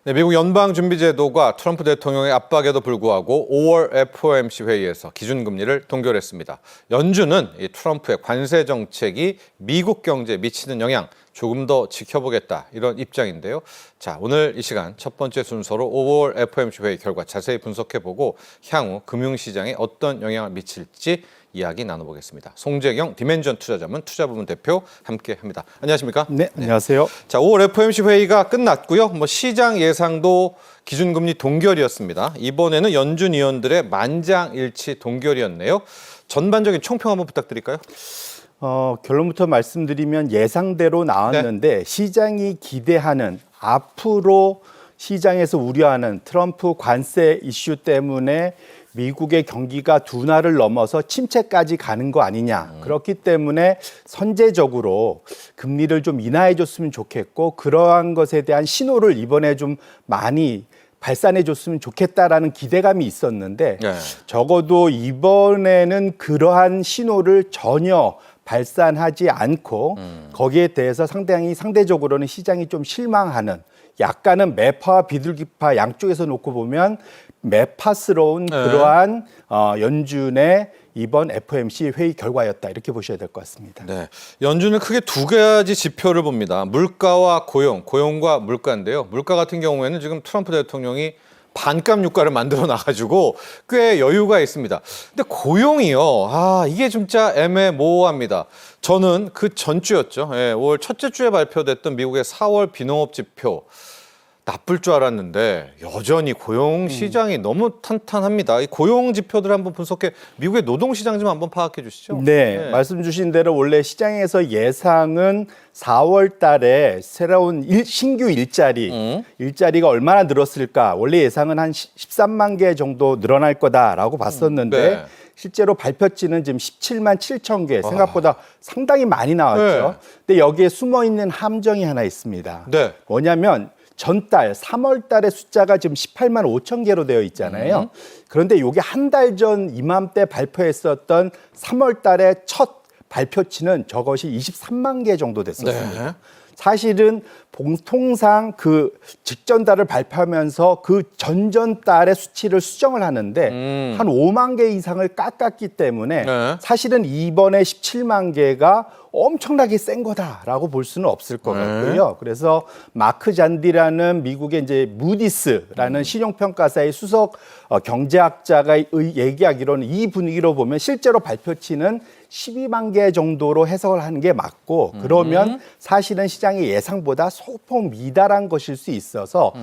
네, 미국 연방준비제도가 트럼프 대통령의 압박에도 불구하고 5월 FOMC 회의에서 기준금리를 동결했습니다. 연준은 이 트럼프의 관세 정책이 미국 경제에 미치는 영향 조금 더 지켜보겠다 이런 입장인데요. 자, 오늘 이 시간 첫 번째 순서로 5월 FOMC 회의 결과 자세히 분석해보고 향후 금융시장에 어떤 영향을 미칠지 이야기 나눠보겠습니다. 송재경 디멘전 투자자문 투자부문 대표 함께합니다. 안녕하십니까? 네, 안녕하세요. 자, 5월 FOMC 회의가 끝났고요. 시장 예상도 기준금리 동결이었습니다. 이번에는 연준 위원들의 만장일치 동결이었네요. 전반적인 총평 한번 부탁드릴까요? 결론부터 말씀드리면 예상대로 나왔는데 네. 시장이 기대하는 앞으로 시장에서 우려하는 트럼프 관세 이슈 때문에 미국의 경기가 둔화를 넘어서 침체까지 가는 거 아니냐. 그렇기 때문에 선제적으로 금리를 좀 인하해 줬으면 좋겠고 그러한 것에 대한 신호를 이번에 좀 많이 발산해 줬으면 좋겠다라는 기대감이 있었는데 네. 적어도 이번에는 그러한 신호를 전혀 발산하지 않고 거기에 대해서 상대적으로는 시장이 좀 실망하는 약간은 매파와 비둘기파 양쪽에서 놓고 보면 매파스러운 그러한 연준의 이번 FOMC 회의 결과였다 이렇게 보셔야 될 것 같습니다. 네, 연준은 크게 두 가지 지표를 봅니다. 물가와 고용, 고용과 물가인데요. 물가 같은 경우에는 지금 트럼프 대통령이 반값 유가를 만들어 놔가지고 꽤 여유가 있습니다. 근데 고용이요, 이게 진짜 애매모호합니다. 저는 그 전주였죠. 5월 첫째 주에 발표됐던 미국의 4월 비농업 지표 나쁠 줄 알았는데 여전히 고용 시장이 너무 탄탄합니다. 이 고용 지표들 한번 분석해 미국의 노동 시장 좀 한번 파악해 주시죠. 네, 말씀 주신 대로 원래 시장에서 예상은 4월 달에 새로운 신규 일자리가 얼마나 늘었을까? 원래 예상은 한 13만 개 정도 늘어날 거다라고 봤었는데 네. 실제로 발표치는 지금 17만 7천 개, 생각보다 상당히 많이 나왔죠. 네. 근데 여기에 숨어 있는 함정이 하나 있습니다. 네. 뭐냐면 전달 3월 달의 숫자가 지금 18만 5천 개로 되어 있잖아요. 그런데 이게 한 달 전 이맘때 발표했었던 3월 달의 첫 발표치는 저것이 23만 개 정도 됐었습니다. 네. 사실은 통상 그 직전 달을 발표하면서 그 전전 달의 수치를 수정을 하는데 한 5만 개 이상을 깎았기 때문에 네. 사실은 이번에 17만 개가 엄청나게 센 거다라고 볼 수는 없을 것 같고요. 그래서 마크 잔디라는 미국의 이제 무디스라는 신용평가사의 수석 경제학자가 얘기하기로는 이 분위기로 보면 실제로 발표치는 12만 개 정도로 해석을 하는 게 맞고 그러면 사실은 시장의 예상보다 소폭 미달한 것일 수 있어서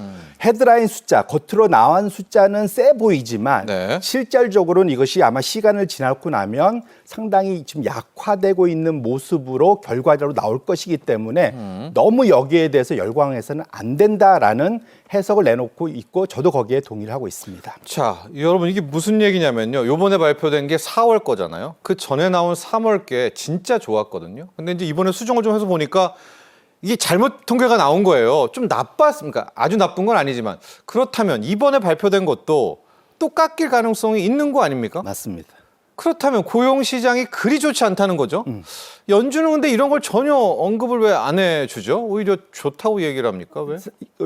헤드라인 숫자, 겉으로 나온 숫자는 세 보이지만 네. 실질적으로는 이것이 아마 시간을 지나고 나면 상당히 지금 약화되고 있는 모습으로 결과적으로 나올 것이기 때문에 너무 여기에 대해서 열광해서는 안 된다라는 해석을 내놓고 있고 저도 거기에 동의를 하고 있습니다. 자, 여러분 이게 무슨 얘기냐면요. 이번에 발표된 게 4월 거잖아요. 그 전에 나온 3월 게 진짜 좋았거든요. 근데 이제 이번에 수정을 좀 해서 보니까 이게 잘못 통계가 나온 거예요. 좀 나빴습니까? 아주 나쁜 건 아니지만 그렇다면 이번에 발표된 것도 또 깎일 가능성이 있는 거 아닙니까? 맞습니다. 그렇다면 고용 시장이 그리 좋지 않다는 거죠. 연준은 근데 이런 걸 전혀 언급을 왜 안 해주죠? 오히려 좋다고 얘기를 합니까? 왜?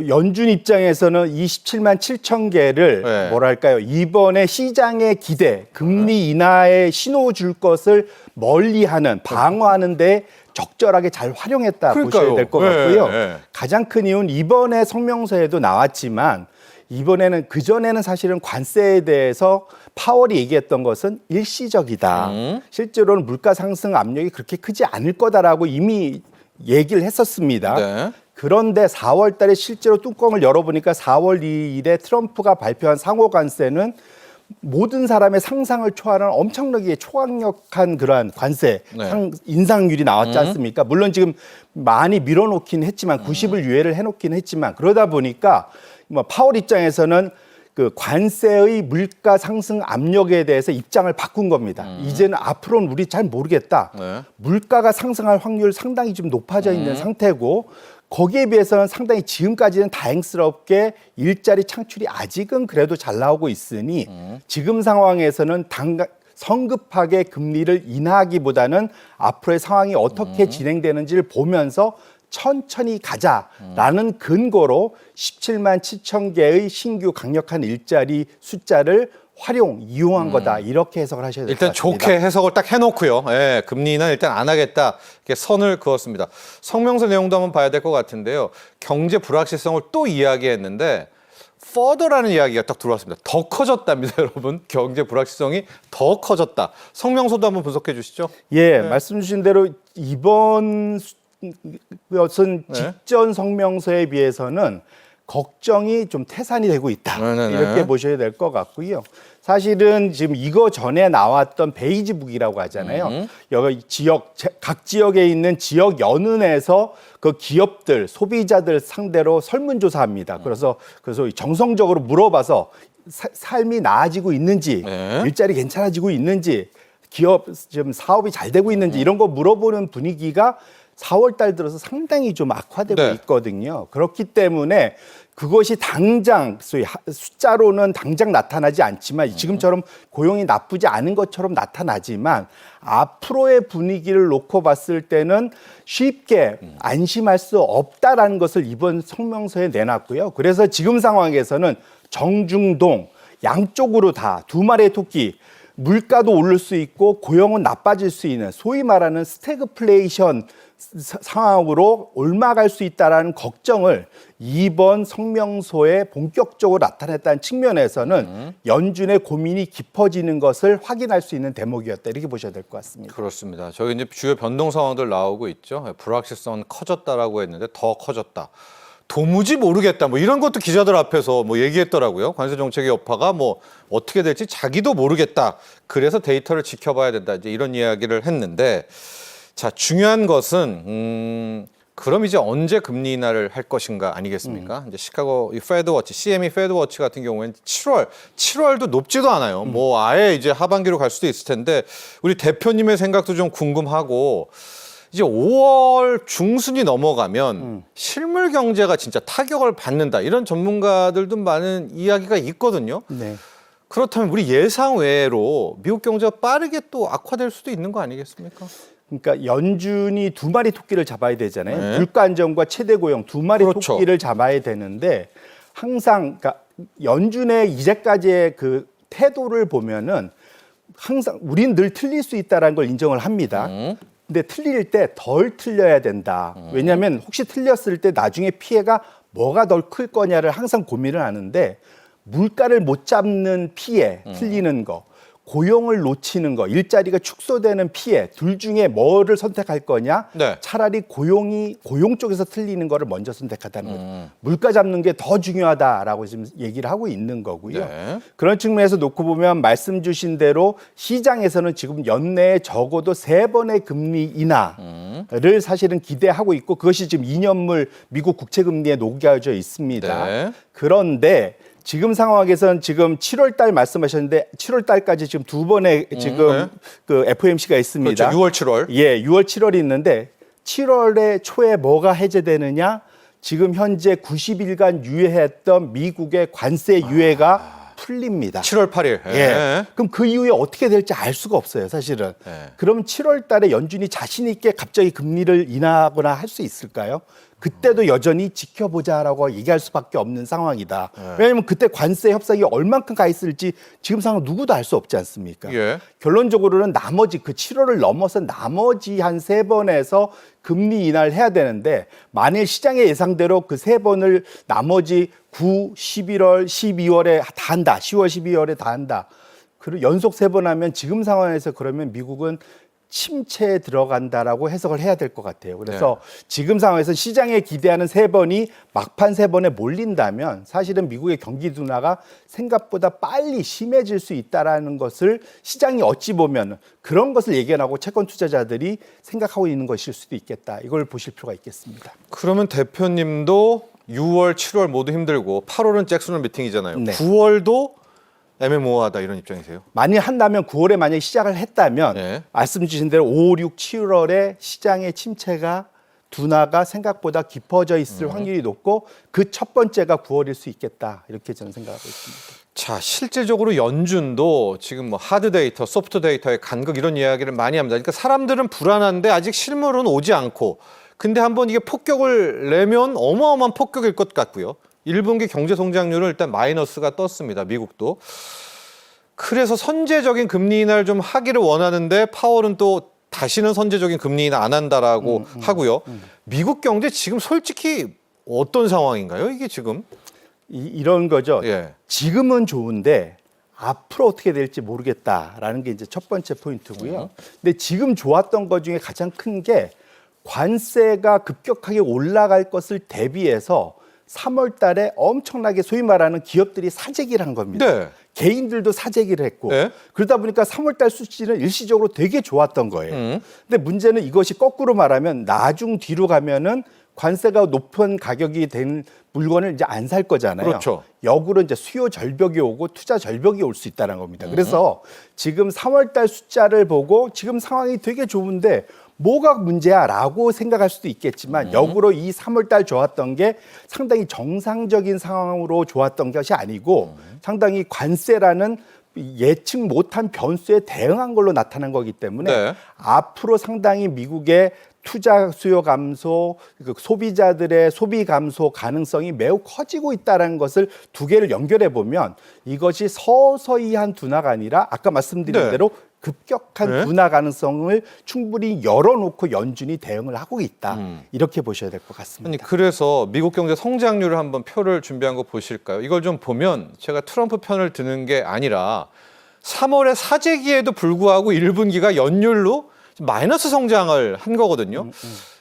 연준 입장에서는 27만 7천 개를 네. 뭐랄까요 이번에 시장의 기대 금리 인하에 신호 줄 것을 멀리하는 방어하는 데 적절하게 잘 활용했다 그러니까요. 보셔야 될 것 같고요. 네. 가장 큰 이유는 이번에 성명서에도 나왔지만 이번에는 그전에는 사실은 관세에 대해서 파월이 얘기했던 것은 일시적이다. 실제로는 물가 상승 압력이 그렇게 크지 않을 거다라고 이미 얘기를 했었습니다. 네. 그런데 4월 달에 실제로 뚜껑을 열어보니까 4월 2일에 트럼프가 발표한 상호 관세는 모든 사람의 상상을 초월하는 엄청나게 초강력한 그러한 관세 네. 인상률이 나왔지 않습니까? 물론 지금 많이 밀어놓긴 했지만 90을 유예를 해놓긴 했지만 그러다 보니까 파월 입장에서는 그 관세의 물가 상승 압력에 대해서 입장을 바꾼 겁니다. 이제는 앞으로는 우리 잘 모르겠다. 네. 물가가 상승할 확률 상당히 좀 높아져 있는 상태고 거기에 비해서는 상당히 지금까지는 다행스럽게 일자리 창출이 아직은 그래도 잘 나오고 있으니 지금 상황에서는 성급하게 금리를 인하하기보다는 앞으로의 상황이 어떻게 진행되는지를 보면서 천천히 가자라는 근거로 17만 7천 개의 신규 강력한 일자리 숫자를 이용한 거다. 이렇게 해석을 하셔야 될 것 일단 같습니다. 좋게 해석을 딱 해놓고요. 예, 금리 인하 일단 안 하겠다. 이렇게 선을 그었습니다. 성명서 내용도 한번 봐야 될 것 같은데요. 경제 불확실성을 또 이야기했는데 further라는 이야기가 딱 들어왔습니다. 더 커졌답니다, 여러분. 경제 불확실성이 더 커졌다. 성명서도 한번 분석해 주시죠. 예, 말씀 주신 대로 이번 것은 네. 직전 성명서에 비해서는 걱정이 좀 태산이 되고 있다. 네네네. 이렇게 보셔야 될 것 같고요. 사실은 지금 이거 전에 나왔던 베이지북이라고 하잖아요. 여기 각 지역에 있는 지역 연은에서 그 기업들, 소비자들 상대로 설문조사합니다. 그래서 정성적으로 물어봐서 삶이 나아지고 있는지, 네. 일자리 괜찮아지고 있는지, 기업 지금 사업이 잘 되고 있는지 이런 거 물어보는 분위기가 4월 달 들어서 상당히 좀 악화되고 네. 있거든요. 그렇기 때문에 그것이 당장 소위 숫자로는 당장 나타나지 않지만 지금처럼 고용이 나쁘지 않은 것처럼 나타나지만 앞으로의 분위기를 놓고 봤을 때는 쉽게 안심할 수 없다라는 것을 이번 성명서에 내놨고요. 그래서 지금 상황에서는 정중동 양쪽으로 다 두 마리의 토끼, 물가도 오를 수 있고 고용은 나빠질 수 있는 소위 말하는 스태그플레이션 상황으로 옮아갈 수 있다라는 걱정을 이번 성명서에 본격적으로 나타냈다는 측면에서는 연준의 고민이 깊어지는 것을 확인할 수 있는 대목이었다 이렇게 보셔야 될 것 같습니다. 그렇습니다. 저기 이제 주요 변동 상황들 나오고 있죠. 불확실성은 커졌다라고 했는데 더 커졌다. 도무지 모르겠다. 뭐 이런 것도 기자들 앞에서 뭐 얘기했더라고요. 관세 정책의 여파가 뭐 어떻게 될지 자기도 모르겠다. 그래서 데이터를 지켜봐야 된다. 이제 이런 이야기를 했는데, 자, 중요한 것은 그럼 이제 언제 금리 인하를 할 것인가 아니겠습니까? 이제 시카고 이 패드워치, CME 패드워치 같은 경우에는 7월도 높지도 않아요. 뭐 아예 이제 하반기로 갈 수도 있을 텐데 우리 대표님의 생각도 좀 궁금하고. 이제 5월 중순이 넘어가면 실물 경제가 진짜 타격을 받는다. 이런 전문가들도 많은 이야기가 있거든요. 네. 그렇다면 우리 예상 외로 미국 경제가 빠르게 또 악화될 수도 있는 거 아니겠습니까? 그러니까 연준이 두 마리 토끼를 잡아야 되잖아요. 네. 물가 안정과 최대 고용 두 마리 그렇죠. 토끼를 잡아야 되는데 항상 그러니까 연준의 이제까지의 그 태도를 보면은 항상 우린 늘 틀릴 수 있다라는 걸 인정을 합니다. 근데 틀릴 때 덜 틀려야 된다. 왜냐하면 혹시 틀렸을 때 나중에 피해가 뭐가 덜 클 거냐를 항상 고민을 하는데 물가를 못 잡는 피해, 틀리는 거, 고용을 놓치는 거, 일자리가 축소되는 피해 둘 중에 뭐를 선택할 거냐? 네. 차라리 고용 쪽에서 틀리는 거를 먼저 선택하다는 거죠. 물가 잡는 게 더 중요하다라고 지금 얘기를 하고 있는 거고요. 네. 그런 측면에서 놓고 보면 말씀 주신 대로 시장에서는 지금 연내에 적어도 3번의 금리 인하를 사실은 기대하고 있고 그것이 지금 2년물 미국 국채 금리에 녹여져 있습니다. 네. 그런데 지금 상황에서는 지금 7월 달 말씀하셨는데 7월 달까지 지금 두 번의 지금 네. 그 FOMC가 있습니다. 그렇죠. 6월, 7월. 예, 6월, 7월이 있는데 7월의 초에 뭐가 해제되느냐? 지금 현재 90일간 유예했던 미국의 관세 유예가 풀립니다. 7월 8일. 예. 그럼 그 이후에 어떻게 될지 알 수가 없어요, 사실은. 네. 그럼 7월 달에 연준이 자신 있게 갑자기 금리를 인하하거나 할 수 있을까요? 그때도 여전히 지켜보자라고 얘기할 수밖에 없는 상황이다. 왜냐하면 그때 관세 협상이 얼만큼 가 있을지 지금 상황 누구도 알 수 없지 않습니까? 예. 결론적으로는 나머지 그 7월을 넘어서 나머지 한 3번에서 금리 인하를 해야 되는데 만일 시장의 예상대로 그 3번을 나머지 9, 11월, 12월에 다 한다. 10월, 12월에 다 한다. 그리고 연속 3번 하면 지금 상황에서 그러면 미국은 침체에 들어간다라고 해석을 해야 될 것 같아요. 그래서 지금 상황에서 시장에 기대하는 3번이 막판 3번에 몰린다면 사실은 미국의 경기 둔화가 생각보다 빨리 심해질 수 있다라는 것을 시장이 어찌 보면 그런 것을 예견하고 채권 투자자들이 생각하고 있는 것일 수도 있겠다. 이걸 보실 필요가 있겠습니다. 그러면 대표님도 6월, 7월 모두 힘들고 8월은 잭슨홀 미팅이잖아요. 네. 9월도 애매모호하다 이런 입장이세요? 만일 한다면 9월에 만약에 시작을 했다면 네. 말씀 주신 대로 5, 6, 7월에 시장의 침체가 둔화가 생각보다 깊어져 있을 확률이 높고 그 첫 번째가 9월일 수 있겠다. 이렇게 저는 생각하고 있습니다. 자, 실질적으로 연준도 지금 뭐 하드 데이터, 소프트 데이터의 간극 이런 이야기를 많이 합니다. 그러니까 사람들은 불안한데 아직 실물은 오지 않고 근데 한번 이게 폭격을 내면 어마어마한 폭격일 것 같고요. 1분기 경제 성장률은 일단 마이너스가 떴습니다. 미국도. 그래서 선제적인 금리 인하를 좀 하기를 원하는데 파월은 또 다시는 선제적인 금리 인하 안 한다라고 하고요. 미국 경제 지금 솔직히 어떤 상황인가요? 이게 지금? 이런 거죠. 예. 지금은 좋은데 앞으로 어떻게 될지 모르겠다라는 게 이제 첫 번째 포인트고요. 근데 지금 좋았던 것 중에 가장 큰 게 관세가 급격하게 올라갈 것을 대비해서 3월 달에 엄청나게 소위 말하는 기업들이 사재기를 한 겁니다. 네. 개인들도 사재기를 했고 네. 그러다 보니까 3월 달 수치는 일시적으로 되게 좋았던 거예요. 근데 문제는 이것이 거꾸로 말하면 나중 뒤로 가면은 관세가 높은 가격이 된 물건을 이제 안 살 거잖아요. 그렇죠. 역으로 이제 수요 절벽이 오고 투자 절벽이 올 수 있다는 겁니다. 그래서 지금 3월 달 숫자를 보고 지금 상황이 되게 좋은데 뭐가 문제야라고 생각할 수도 있겠지만 역으로 이 3월 달 좋았던 게 상당히 정상적인 상황으로 좋았던 것이 아니고 상당히 관세라는 예측 못한 변수에 대응한 걸로 나타난 거기 때문에 네. 앞으로 상당히 미국의 투자 수요 감소, 소비자들의 소비 감소 가능성이 매우 커지고 있다는 것을 두 개를 연결해 보면 이것이 서서히 한 둔화가 아니라 아까 말씀드린 네. 대로 급격한 네. 둔화 가능성을 충분히 열어놓고 연준이 대응을 하고 있다. 이렇게 보셔야 될 것 같습니다. 아니 그래서 미국 경제 성장률을 한번 표를 준비한 거 보실까요? 이걸 좀 보면 제가 트럼프 편을 드는 게 아니라 3월에 사재기에도 불구하고 1분기가 연율로 마이너스 성장을 한 거거든요.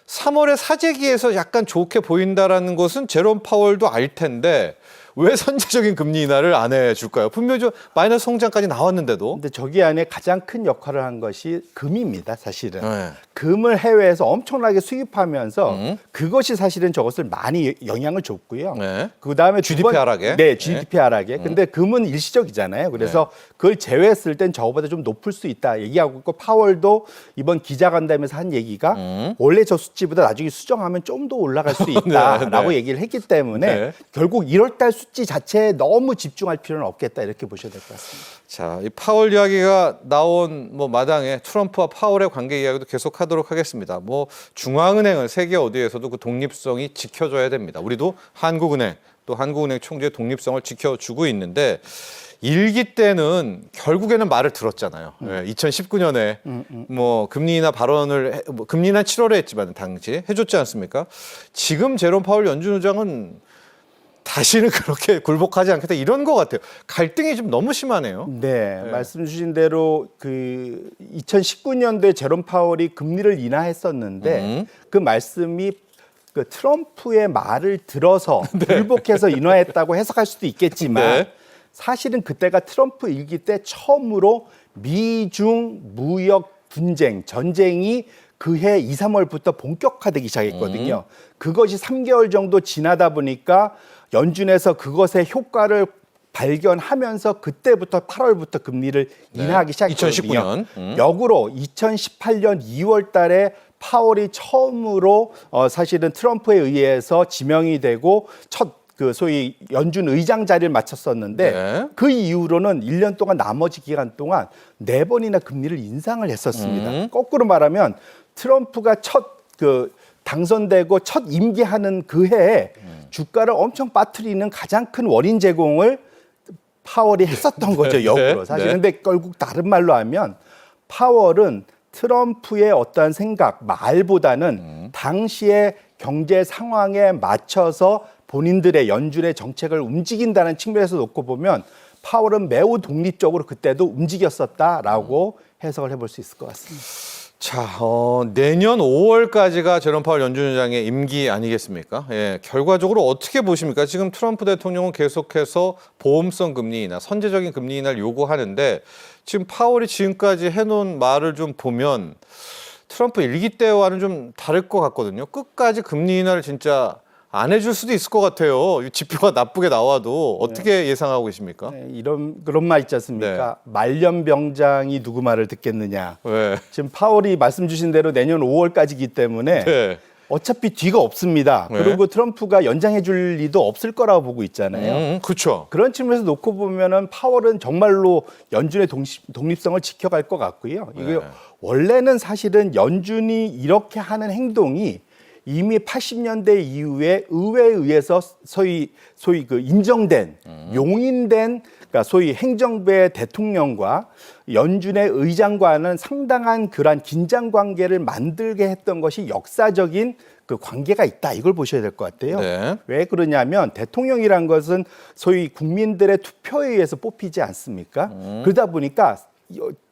3월에 사재기에서 약간 좋게 보인다라는 것은 제롬 파월도 알 텐데 왜 선제적인 금리 인하를 안 해줄까요? 분명히 좀 마이너스 성장까지 나왔는데도. 근데 저기 안에 가장 큰 역할을 한 것이 금입니다, 사실은. 네. 금을 해외에서 엄청나게 수입하면서 그것이 사실은 저것을 많이 영향을 줬고요. 네. 그다음에 GDP 하락에? 네, GDP 하락에. 근데 금은 일시적이잖아요. 그래서 그걸 제외했을 땐 저거보다 좀 높을 수 있다 얘기하고 있고 파월도 이번 기자간담회에서 한 얘기가 원래 저 수치보다 나중에 수정하면 좀 더 올라갈 수 있다라고 네. 얘기를 했기 때문에 네. 결국 1월 달 수치 자체에 너무 집중할 필요는 없겠다 이렇게 보셔야 될 것 같습니다. 자, 이 파월 이야기가 나온 뭐 마당에 트럼프와 파월의 관계 이야기도 계속하도록 하겠습니다. 뭐 중앙은행은 세계 어디에서도 그 독립성이 지켜져야 됩니다. 우리도 한국은행 또 한국은행 총재의 독립성을 지켜주고 있는데 일기 때는 결국에는 말을 들었잖아요. 2019년에 뭐 금리 인하 발언을 뭐 금리 인하 7월에 했지만 당시 해줬지 않습니까? 지금 제롬 파월 연준 의장은 다시는 그렇게 굴복하지 않겠다 이런 것 같아요. 갈등이 좀 너무 심하네요. 네, 말씀 주신 대로 그 2019년도에 제롬 파월이 금리를 인하했었는데 그 말씀이 그 트럼프의 말을 들어서 굴복해서 인하했다고 해석할 수도 있겠지만 네. 사실은 그때가 트럼프 일기 때 처음으로 미중 무역 분쟁, 전쟁이 그해 2, 3월부터 본격화되기 시작했거든요. 그것이 3개월 정도 지나다 보니까 연준에서 그것의 효과를 발견하면서 그때부터 8월부터 금리를 인하하기 시작했거든요. 2019년. 역으로 2018년 2월 달에 파월이 처음으로 사실은 트럼프에 의해서 지명이 되고 첫 그 소위 연준 의장 자리를 맡았었는데 네. 그 이후로는 1년 동안 나머지 기간 동안 4번이나 금리를 인상을 했었습니다. 거꾸로 말하면 트럼프가 첫 그 당선되고 첫 임기하는 그 해에 주가를 엄청 빠뜨리는 가장 큰 원인 제공을 파월이 했었던 거죠, 역으로. 사실 네. 근데 결국 다른 말로 하면 파월은 트럼프의 어떠한 생각, 말보다는 당시의 경제 상황에 맞춰서 본인들의 연준의 정책을 움직인다는 측면에서 놓고 보면 파월은 매우 독립적으로 그때도 움직였었다라고 해석을 해볼 수 있을 것 같습니다. 자, 내년 5월까지가 제롬 파월 연준 의장의 임기 아니겠습니까? 예, 결과적으로 어떻게 보십니까? 지금 트럼프 대통령은 계속해서 보험성 금리 인하, 선제적인 금리 인하를 요구하는데 지금 파월이 지금까지 해놓은 말을 좀 보면 트럼프 일기 때와는 좀 다를 것 같거든요. 끝까지 금리 인하를 진짜 안 해줄 수도 있을 것 같아요. 이 지표가 나쁘게 나와도 어떻게 예상하고 계십니까? 네, 그런 말 있지 않습니까? 말년병장이 누구 말을 듣겠느냐. 네. 지금 파월이 말씀 주신 대로 내년 5월까지이기 때문에 네. 어차피 뒤가 없습니다. 네. 그리고 트럼프가 연장해 줄 리도 없을 거라고 보고 있잖아요. 그렇죠. 그런 측면에서 놓고 보면은 파월은 정말로 연준의 독립성을 지켜갈 것 같고요. 이게 원래는 사실은 연준이 이렇게 하는 행동이 이미 80년대 이후에 의회에 의해서 소위 그 인정된 용인된 그러니까 소위 행정부의 대통령과 연준의 의장과는 상당한 그러한 긴장 관계를 만들게 했던 것이 역사적인 그 관계가 있다. 이걸 보셔야 될 것 같아요. 네. 왜 그러냐면 대통령이란 것은 소위 국민들의 투표에 의해서 뽑히지 않습니까? 그러다 보니까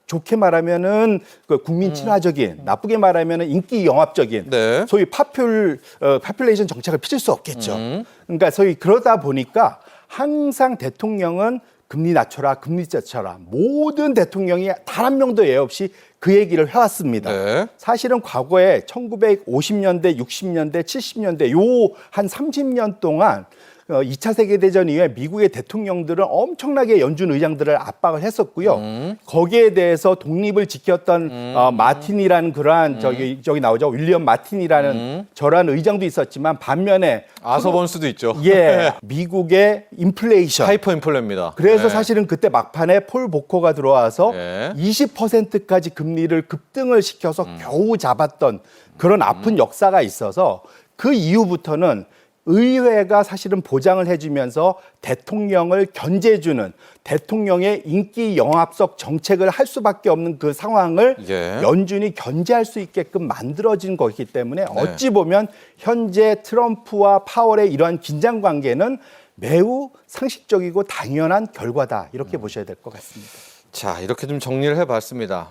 좋게 말하면은 그 국민 친화적인, 나쁘게 말하면은 인기 영합적인, 네. 소위 파퓰레이션 정책을 펼칠 수 없겠죠. 그러니까 소위 그러다 보니까 항상 대통령은 금리 낮춰라, 금리 낮춰라. 모든 대통령이 단 한 명도 예 없이 그 얘기를 해왔습니다. 네. 사실은 과거에 1950년대, 60년대, 70년대 요 한 30년 동안 2차 세계대전 이후에 미국의 대통령들은 엄청나게 연준 의장들을 압박을 했었고요. 거기에 대해서 독립을 지켰던 마틴이라는 그러한 저기 나오죠. 윌리엄 마틴이라는 저러한 의장도 있었지만 반면에 아서번스도 있죠. 예, 미국의 인플레이션. 하이퍼 인플레입니다. 그래서 네. 사실은 그때 막판에 폴 보커가 들어와서 네. 20%까지 금리를 급등을 시켜서 겨우 잡았던 그런 아픈 역사가 있어서 그 이후부터는 의회가 사실은 보장을 해주면서 대통령을 견제해주는 대통령의 인기 영합적 정책을 할 수밖에 없는 그 상황을 예. 연준이 견제할 수 있게끔 만들어진 것이기 때문에 어찌 보면 현재 트럼프와 파월의 이러한 긴장 관계는 매우 상식적이고 당연한 결과다 이렇게 보셔야 될 것 같습니다. 자, 이렇게 좀 정리를 해봤습니다.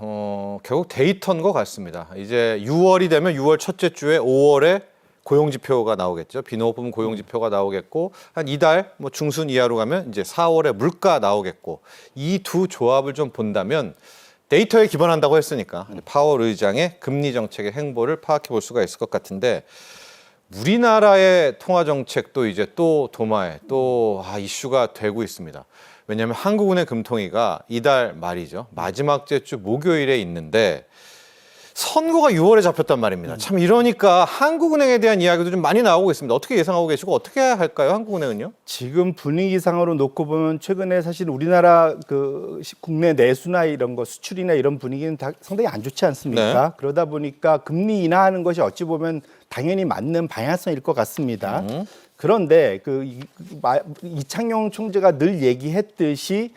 결국 데이터인 것 같습니다. 이제 6월이 되면 6월 첫째 주에 5월에 고용지표가 나오겠죠. 비농업부문 고용지표가 나오겠고 한 이달 뭐 중순 이하로 가면 이제 4월에 물가 나오겠고 이 두 조합을 좀 본다면 데이터에 기반한다고 했으니까 파월 의장의 금리 정책의 행보를 파악해 볼 수가 있을 것 같은데 우리나라의 통화 정책도 이제 또 도마에 또 이슈가 되고 있습니다. 왜냐하면 한국은행 금통위가 이달 말이죠. 마지막 주 목요일에 있는데 선거가 6월에 잡혔단 말입니다. 참 이러니까 한국은행에 대한 이야기도 좀 많이 나오고 있습니다. 어떻게 예상하고 계시고 어떻게 할까요? 한국은행은요? 지금 분위기상으로 놓고 보면 최근에 사실 우리나라 그 국내 내수나 이런 거 수출이나 이런 분위기는 다 상당히 안 좋지 않습니까? 네. 그러다 보니까 금리 인하하는 것이 어찌 보면 당연히 맞는 방향성일 것 같습니다. 그런데 이창용 총재가 늘 얘기했듯이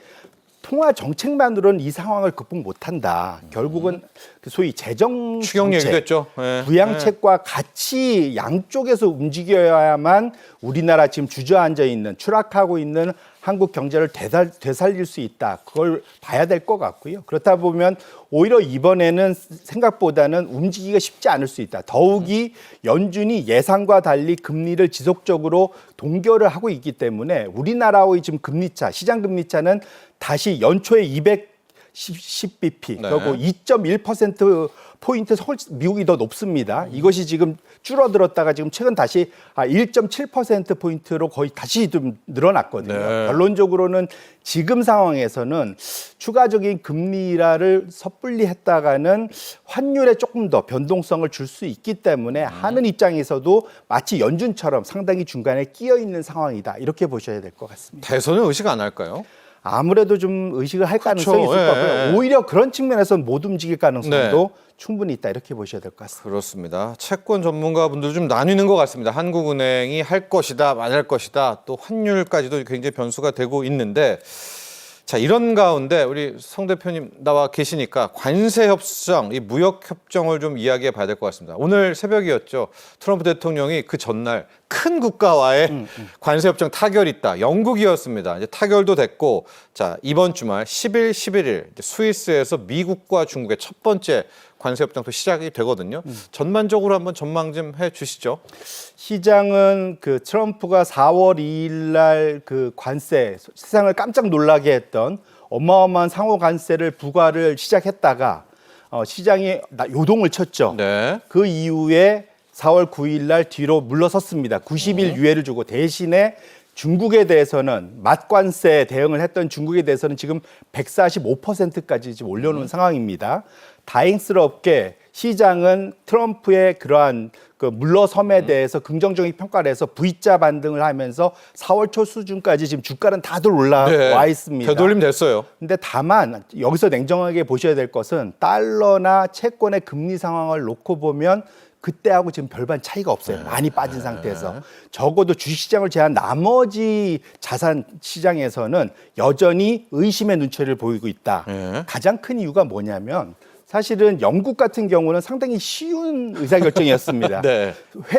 통화 정책만으로는 이 상황을 극복 못한다. 결국은 그 소위 재정 추경 정책, 얘기도 했죠. 네. 부양책과 같이 양쪽에서 움직여야만 우리나라 지금 주저앉아 있는 추락하고 있는 한국 경제를 되살릴 수 있다. 그걸 봐야 될 것 같고요. 그렇다 보면 오히려 이번에는 생각보다는 움직이기가 쉽지 않을 수 있다. 더욱이 연준이 예상과 달리 금리를 지속적으로 동결을 하고 있기 때문에 우리나라의 지금 금리차, 시장 금리차는 다시 연초에 210bp, 네. 그리고 2.1%포인트 미국이 더 높습니다. 이것이 지금 줄어들었다가 지금 최근 다시 1.7%포인트로 거의 다시 좀 늘어났거든요. 네. 결론적으로는 지금 상황에서는 추가적인 금리 인하를 섣불리 했다가는 환율에 조금 더 변동성을 줄 수 있기 때문에 하는 입장에서도 마치 연준처럼 상당히 중간에 끼어 있는 상황이다. 이렇게 보셔야 될 것 같습니다. 대선은 의식 안 할까요? 아무래도 좀 의식을 할 가능성이 그렇죠. 있을 것 같고요. 예, 예. 오히려 그런 측면에서는 못 움직일 가능성도 네. 충분히 있다. 이렇게 보셔야 될 것 같습니다. 그렇습니다. 채권 전문가분들 좀 나뉘는 것 같습니다. 한국은행이 할 것이다, 안 할 것이다, 또 환율까지도 굉장히 변수가 되고 있는데 자, 이런 가운데 우리 성 대표님 나와 계시니까 관세 협상, 이 무역 협정을 좀 이야기해 봐야 될 것 같습니다. 오늘 새벽이었죠. 트럼프 대통령이 그 전날 큰 국가와의 관세 협정 타결이 있다. 영국이었습니다. 이제 타결도 됐고, 자, 이번 주말 10일, 11일 스위스에서 미국과 중국의 첫 번째 관세 협정도 시작이 되거든요. 전반적으로 한번 전망 좀 해 주시죠. 시장은 그 트럼프가 4월 2일 날 그 관세 세상을 깜짝 놀라게 했던 어마어마한 상호 관세를 부과를 시작했다가 시장이 요동을 쳤죠. 네. 그 이후에 4월 9일 날 뒤로 물러섰습니다. 90일 유예를 주고 대신에 중국에 대해서는 맞관세 대응을 했던 중국에 대해서는 지금 145%까지 지금 올려놓은 상황입니다. 다행스럽게 시장은 트럼프의 그러한 그 물러섬에 대해서 긍정적인 평가를 해서 V자 반등을 하면서 4월 초 수준까지 지금 주가는 다들 올라와 있습니다. 되돌림 됐어요. 근데 다만 여기서 냉정하게 보셔야 될 것은 달러나 채권의 금리 상황을 놓고 보면 그때하고 지금 별반 차이가 없어요. 많이 빠진 상태에서. 적어도 주식시장을 제한 나머지 자산 시장에서는 여전히 의심의 눈초리를 보이고 있다. 가장 큰 이유가 뭐냐면 사실은 영국 같은 경우는 상당히 쉬운 의사결정이었습니다. 네.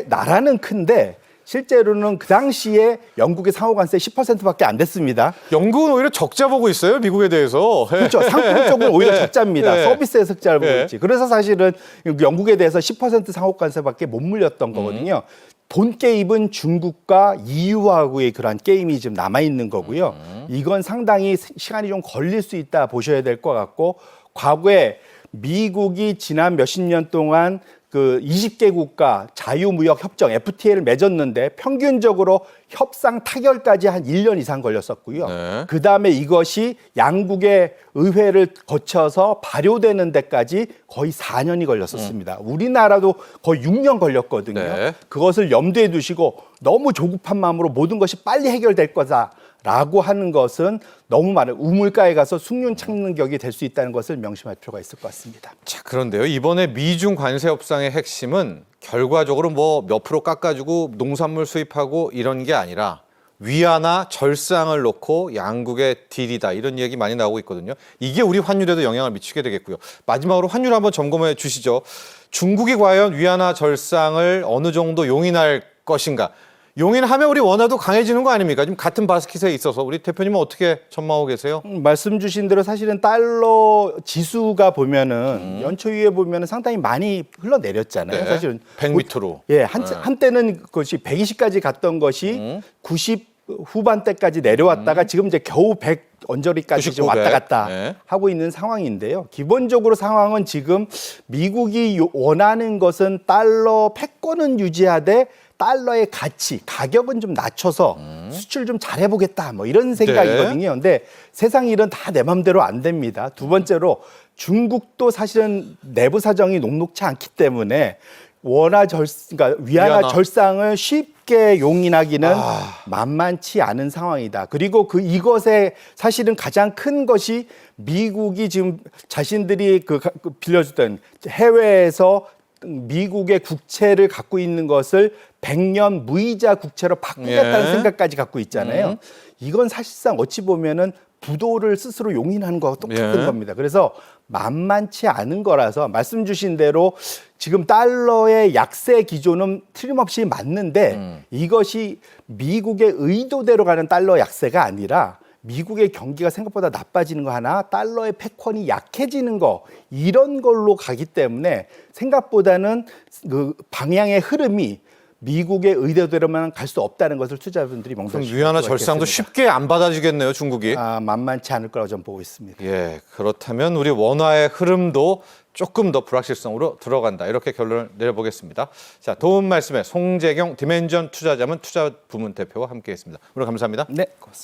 나라는 큰데 실제로는 그 당시에 영국의 상호관세 10%밖에 안 됐습니다. 영국은 오히려 적자 보고 있어요, 미국에 대해서. 그렇죠. 상품 쪽은 오히려 적자입니다. 네. 서비스에서 적자를 보고 네. 있지. 그래서 사실은 영국에 대해서 10% 상호관세밖에 못 물렸던 거거든요. 본 게임은 중국과 EU하고의 그런 게임이 지금 남아 있는 거고요. 이건 상당히 시간이 좀 걸릴 수 있다 보셔야 될 것 같고, 과거에 미국이 지난 몇십 년 동안 그 20개국가 자유무역 협정 FTA를 맺었는데 평균적으로 협상 타결까지 한 1년 이상 걸렸었고요. 네. 그다음에 이것이 양국의 의회를 거쳐서 발효되는 데까지 거의 4년이 걸렸었습니다. 우리나라도 거의 6년 걸렸거든요. 네. 그것을 염두에 두시고 너무 조급한 마음으로 모든 것이 빨리 해결될 거다라고 하는 것은 너무 많은 우물가에 가서 숭늉 찾는 격이 될 수 있다는 것을 명심할 필요가 있을 것 같습니다. 자, 그런데요. 이번에 미중 관세 협상의 핵심은 결과적으로 뭐 몇 프로 깎아주고 농산물 수입하고 이런 게 아니라 위안화 절상을 놓고 양국의 딜이다. 이런 얘기 많이 나오고 있거든요. 이게 우리 환율에도 영향을 미치게 되겠고요. 마지막으로 환율 한번 점검해 주시죠. 중국이 과연 위안화 절상을 어느 정도 용인할 것인가? 용인하면 우리 원화도 강해지는 거 아닙니까? 지금 같은 바스켓에 있어서 우리 대표님은 어떻게 전망하고 계세요? 말씀 주신 대로 사실은 달러 지수가 보면은 연초 이후에 보면은 상당히 많이 흘러내렸잖아요. 네. 사실은 100 밑으로. 예, 한때는 그것이 120까지 갔던 것이 90 후반대까지 내려왔다가 지금 이제 겨우 100 언저리까지 99, 지금 왔다 100. 갔다 네. 하고 있는 상황인데요. 기본적으로 상황은 지금 미국이 원하는 것은 달러 패권은 유지하되 달러의 가치, 가격은 좀 낮춰서 수출 좀 잘해보겠다 뭐 이런 생각이거든요. 근데 세상 일은 다 내 맘대로 안 됩니다. 두 번째로 중국도 사실은 내부 사정이 녹록치 않기 때문에 그러니까 위안화 절상을 쉽게 용인하기는 만만치 않은 상황이다. 그리고 이것에 사실은 가장 큰 것이 미국이 지금 자신들이 빌려주던 해외에서 미국의 국채를 갖고 있는 것을 100년 무이자 국채로 바꾸겠다는 생각까지 갖고 있잖아요. 이건 사실상 어찌 보면은 부도를 스스로 용인하는 거와 똑같은 겁니다. 그래서 만만치 않은 거라서 말씀 주신 대로 지금 달러의 약세 기조는 틀림없이 맞는데 이것이 미국의 의도대로 가는 달러 약세가 아니라 미국의 경기가 생각보다 나빠지는 거 하나, 달러의 패권이 약해지는 거 이런 걸로 가기 때문에 생각보다는 그 방향의 흐름이 미국의 의도대로만 갈 수 없다는 것을 투자자분들이 그럼 명심하시고 위안화 절상도 쉽게 안 받아주겠네요, 중국이. 만만치 않을 거라고 저는 보고 있습니다. 예, 그렇다면 우리 원화의 흐름도 조금 더 불확실성으로 들어간다. 이렇게 결론을 내려보겠습니다. 자, 도움 말씀에 송재경 디멘전 투자자문 투자부문 대표와 함께했습니다. 오늘 감사합니다. 네, 고맙습니다.